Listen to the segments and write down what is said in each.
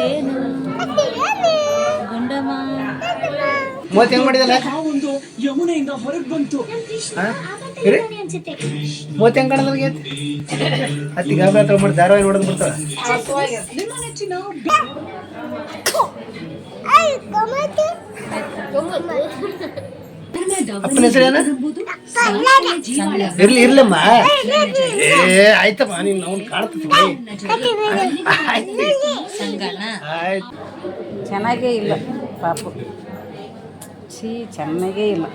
ಹೆಸರೇನು? ಗುಂಡಮ್ಮ. ಮೂವತ್ತು ಹೆಂಗ್ ಮಾಡಿದಲ್ಲ? ಒಂದು ಯಮುನೆಯಿಂದ ಹೊರಗೆ ಬಂತು. ಮೂವತ್ತು ಹೆಂಗ್ ಕಾಣೋದ್ರಿಗೆ ಅತ್ತಿ ಗಾಬರಿ ಹತ್ರ ಮಾಡಿ ಧಾರಾವಾಹಿ ನೋಡೋದು ಬಿಡ್ತಾರ. ನಿಮ್ಮ ನೆಚ್ಚಿನ ಅಪ್ಪನ ಹೆಸರೇನ? ಇರ್ಲಿ ಇರ್ಲಮ್ಮ. ಆಯ್ತಮ್ಮ, ನೀನ್ ಅವ್ನು ಕಾಣ್ತೀವಿ. ಆಯ್ತು. ಚೆನ್ನಾಗೇ ಇಲ್ಲ ಪಾಪು. ಚೆನ್ನಾಗೇ ಇಲ್ಲ.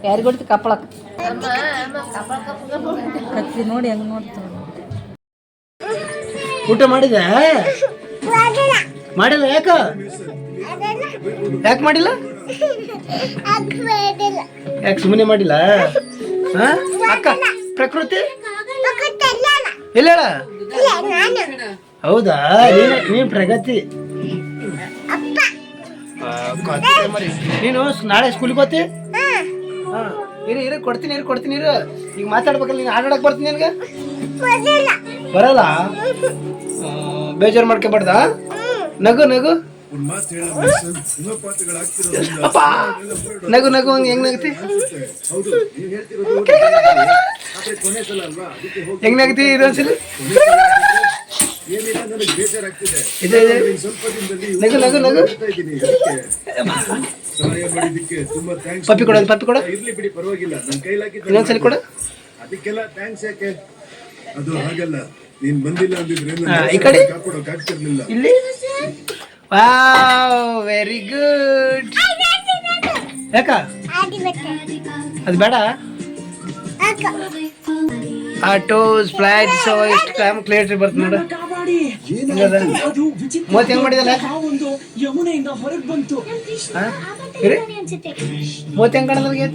ಯಾರಿಗೆ ಕೊಡ್ತಿ ಕಪ್ಪಳಕ್ಕೆ? ಕತ್ತಿ ನೋಡಿ ಹೆಂಗ್ ನೋಡ್ತಾವ. ಊಟ ಮಾಡಿದ? ಮಾಡಿಲ್ಲ. ಯಾಕೆ ಮಾಡಿಲ್ಲ? ಯಾಕೆ ಸುಮ್ಮನೆ ಮಾಡಿಲ್ಲ? ಅಕ್ಕ ಪ್ರಕೃತಿ ಇಲ್ಲ. ಹೌದಾ? ನೀನ್ ಪ್ರಗತಿ. ನೀನು ನಾಳೆ ಸ್ಕೂಲ್ಗೆ ಹೋಗ್ತಿ? ಇರು ಕೊಡ್ತೀನಿ ಇರು. ಈಗ ಮಾತಾಡ್ಬೇಕಲ್ಲ, ನೀನು ಆಡಾಡಕ್ ಬರ್ತೀನಿ ನಿನ್ಗೆ? ಬರಲ್ಲ? ಬೇಜಾರು ಮಾಡ್ಕೊಬಾರ್ದ? ನಗು ನಗು ಹೆಂಗ್ ನಗತಿ? ಹೆಂಗ್ ನಗತಿ? ಇದೊಂದ್ಸಲಿ ನಗು. ಪಪ್ಪಿ ಕೊಡ ಇನ್ನೊಂದ್ಸಲಿ ಕೊಡ. ಅದಕ್ಕೆಲ್ಲ ಥ್ಯಾಂಕ್ಸ್. ಯಾಕೆ ಅದು ಹಾಗಲ್ಲ, ನೀನ್ ಬಂದಿಲ್ಲ ಅಂದಿದ್ರೆ ಈ ಕಡೆ ಕಾಪಾಡೋಕಾಗ್ತಿರ್ಲಿಲ್ಲ. ಇಲ್ಲಿ. Wow, very good. ಯಾಕ ಅದು ಬೇಡ? ಆಟೋಸ್ ಫ್ಲೈಟ್ಸ್ ಎಷ್ಟು ಕ್ಲಿಯರ್ ಬರ್ತದೆ ನೋಡು. ಮೂವತ್ತು ಹೆಂಗ್ ಮಾಡಿದಲ್ಲ? ಒಂದು ಯಮುನೆಯಿಂದ ಹೊರಗೆ ಬಂತು. ಮೂವತ್ತು ಹೆಂಗ್ ಕಾಣೋದ್ರಿಗೆ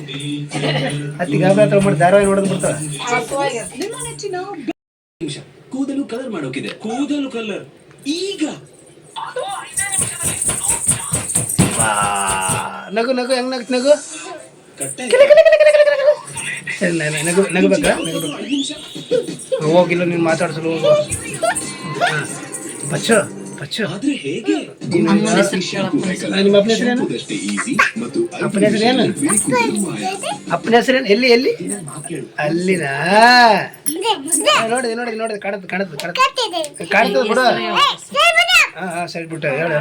ಅತ್ತಿ ಗಾಬರಿ ಹತ್ರ ಮಾಡಿ ಧಾರಾವಾಹಿ ನೋಡೋದು ಬಿಡ್ತಾರ. ನಿಮ್ಮ ನೆಚ್ಚಿನ ಕೂದಲು ಕಲರ್ ಮಾಡೋಕಿದೆ. ಕೂದಲು ಕಲರ್ ಈಗ ನಗು ಹೆಂಗ್ ನಗು ನಗು ನಗಬೇಕಾ? ಹೋಗಿಲ್ಲ ನೀನು ಮಾತಾಡ್ಸಲು ಹೋಗು. ಪಚ್ಚು ಆದ್ರೆ ಹೇಗೆ? ನಿಮ್ಮ ಅಪ್ಪನ ಹೆಸರೇನು? ಅಪ್ಪನ ಹೆಸರೇನು? ಅಪ್ಪನ ಹೆಸರೇನು? ಎಲ್ಲಿ ಅಲ್ಲಿನಾ? ನೋಡಿದೆ ಕಾಣ್ತದ ಬಿಡು. ಸರಿ ಬಿಟ್ಟು ಹೇಳು.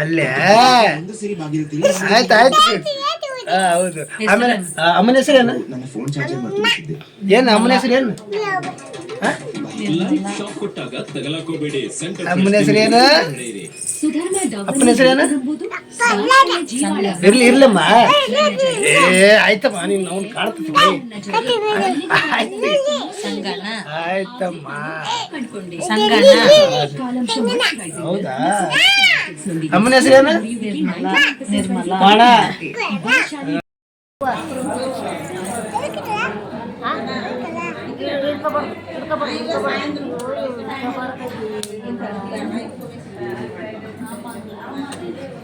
ಅಲ್ಲೇ ಆಯ್ತು. ಹೌದು. ಆಮೇಲೆ ಅಮ್ಮನ ಹೆಸರೇನು? ಅಮ್ಮನ ಹೆಸರೇನು? ಅಮ್ಮನ ಹೆಸರೇನು? ಅಪ್ಪನ ಹೆಸರೇನು? ಇರ್ಲಮ್ಮ. ಆಯ್ತಮ್ಮ, ನೀನ್ ಅವ್ನು ಕಾಣ್ತೀವಿ. ಆಯ್ತಮ್ಮ. ಹೌದಾ? ಅಮ್ಮನ ಹೆಸರೇನು? ಮಾಡ.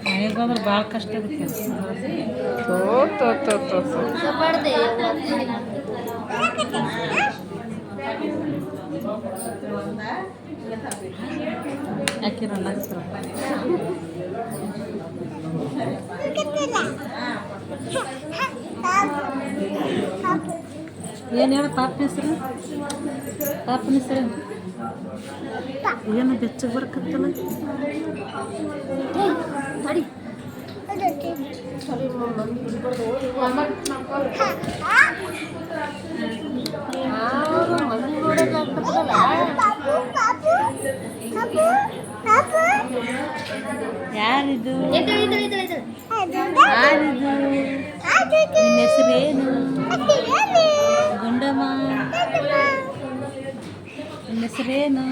ಮನೆಗೋದ್ರೆ ಭಾಳ ಕಷ್ಟ ಆಗುತ್ತೆ. ಯಾಕಿರಲ್ಲ ಏನು ಹೇಳ? ಪಾಪನ ಹೆಸರು? ಏನು ಬೆಚ್ಚಗೆ ಬರ್ಕತ್ತಲ್ಲ? ಯಾರಿದು? ನಿನ್ನ ಹೆಸರೇನು? ಗುಂಡಮ್ಮ. ನಿನ್ನ ಹೆಸರೇನು?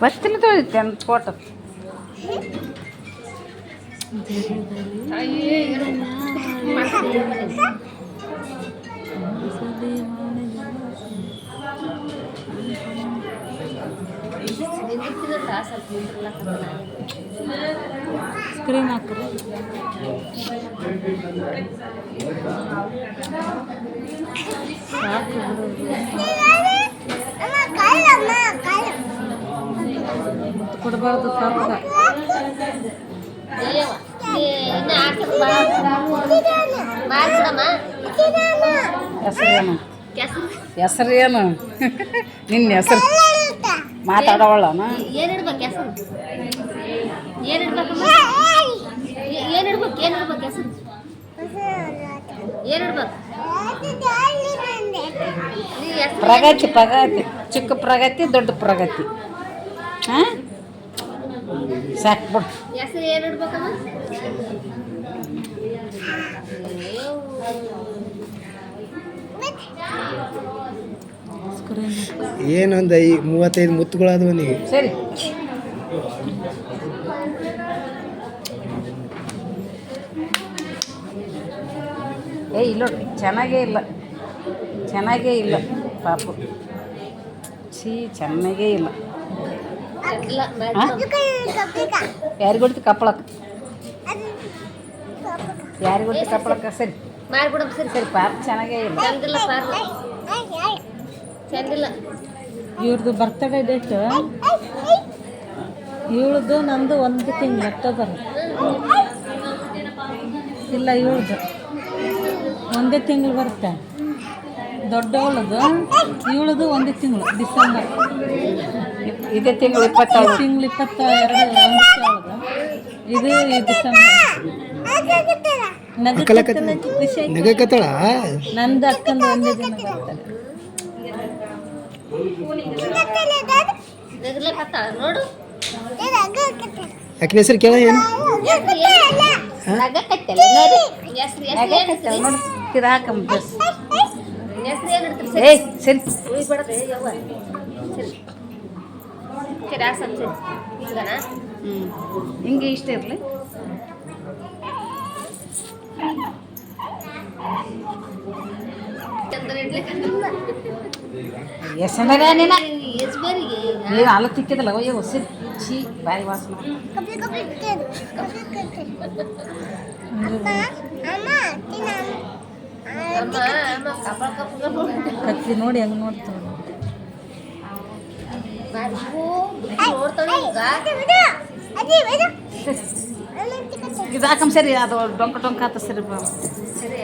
ಬಸ್ತಿನ ತೊಳಿತೆ ಅಂತ ಫೋಟೋ. ಸ್ಕ್ರೀನ್ ಹಾಕ್ರಿ. ಸಾಕು ಮುತ್ತು ಕೊಡಬಾರ್ದು ಸಾಕು. ಹೆಸರೇನು ಹೆಸರೇನು ನಿನ್ನ ಹೆಸರು ಮಾತಾಡೋವಳ್ಳನ? ಏನು ಇಡ್ಬೇಕು ಹೆಸರು? ಏನು ಇಡ್ಬೇಕಮ್ಮ? ಏನು ಇಡ್ಬೇಕು? ಏನು ಇಡ್ಬೇಕು ಹೆಸರು? ಏನು ಇಡ್ಬೇಕು? ಪ್ರಗತಿ ಪ್ರಗತಿ ಚಿಕ್ಕ ಪ್ರಗತಿ ದೊಡ್ಡ ಪ್ರಗತಿ. ಹಾಂ ಸಾಕು ಬಿಡು. ಹೆಸರು ಏನು ಇಡ್ಬೇಕಮ್ಮ? ಏನೊಂದು 35 ಮುತ್ತುಗಳಾದವ ನೀವು. ಸರಿ ಇಲ್ಲ ಚೆನ್ನಾಗೇ ಇಲ್ಲ, ಚೆನ್ನಾಗೇ ಇಲ್ಲ ಪಾಪು. ಚೆನ್ನಾಗೇ ಇಲ್ಲ. ಯಾರಿಗೆ ಹೊಡ್ತಿ ಕಪ್ಪಳಕ್ಕೆ? ಯಾರಿಗೆ ಹೊಡ್ತಿ ಕಪ್ಪಳಕ್ಕೆ? ಸರಿ ಮಾಡ್ಬಿಡಮ್. ಸರಿ ಸರಿ ಪಾಪ ಚೆನ್ನಾಗೇ ಇಲ್ಲ. ಚಂದಿಲ್ಲ ಪಾರ್ಲ, ಚಂದಿಲ್ಲ. ಇವ್ರದ್ದು ಬರ್ತಡೇ ಡೇಟು ಇವಳದು ನಂದು 1 ತಿಂಗಳು ಅಕ್ಟೋಬರ್. ಇಲ್ಲ ಇವಳದು 1 ತಿಂಗಳು ಬರುತ್ತೆ. ದೊಡ್ಡವಳದು ಇವಳದು 1 ತಿಂಗಳು ಡಿಸೆಂಬರ್. ಇದೇ ತಿಂಗಳು 22 ತಿಂಗಳು 22 ಇದು ಡಿಸೆಂಬರ್. ನಗಕತ್ತಳ ನಂದು ಅಕ್ಕಂದು 1 ದಿನ ಬರ್ತಾರೆ. ನೋಡು ಯಾಕೆ ಹೆಸರು ಕೇಳ ಏನು? ಏಯ್ ಸರಿ ಹಿಂಗೆ ಇಷ್ಟ ಇರಲಿ. ಎಷ್ಟಂದಾಗ ನೀನು ಅಲ್ಲ ತಿಕ್ಕಿದಲ್ಲ ಒಯ್ಯ ಹೊಸಿ ಚೀ ಬಾರಿ ವಾಸನೆ. ಕತ್ತಿ ನೋಡಿ ಹೆಂಗೆ ನೋಡ್ತಾವೆ. ಇದು ಹಾಕಮ್ ಸರಿ, ಅದು ಡೊಂಕ ಡೊಂಕ ಆತ ಸರಿ. ಸರಿ